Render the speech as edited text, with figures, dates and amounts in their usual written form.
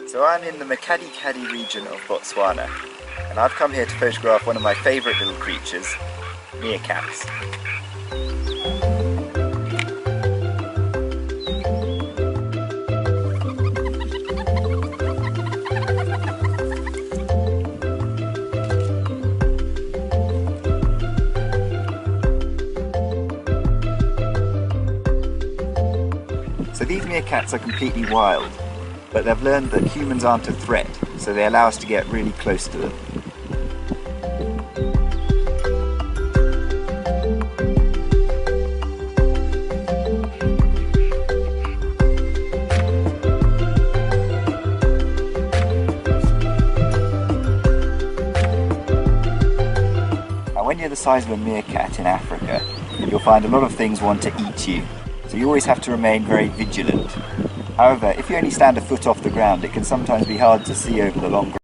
So I'm in the Makadi region of Botswana, and I've come here to photograph one of my favourite little creatures, meerkats. So these meerkats are completely wild, but they've learned that humans aren't a threat, so they allow us to get really close to them. Now when you're the size of a meerkat in Africa, you'll find a lot of things want to eat you. So you always have to remain very vigilant. However, if you only stand a foot off the ground, it can sometimes be hard to see over the long ground.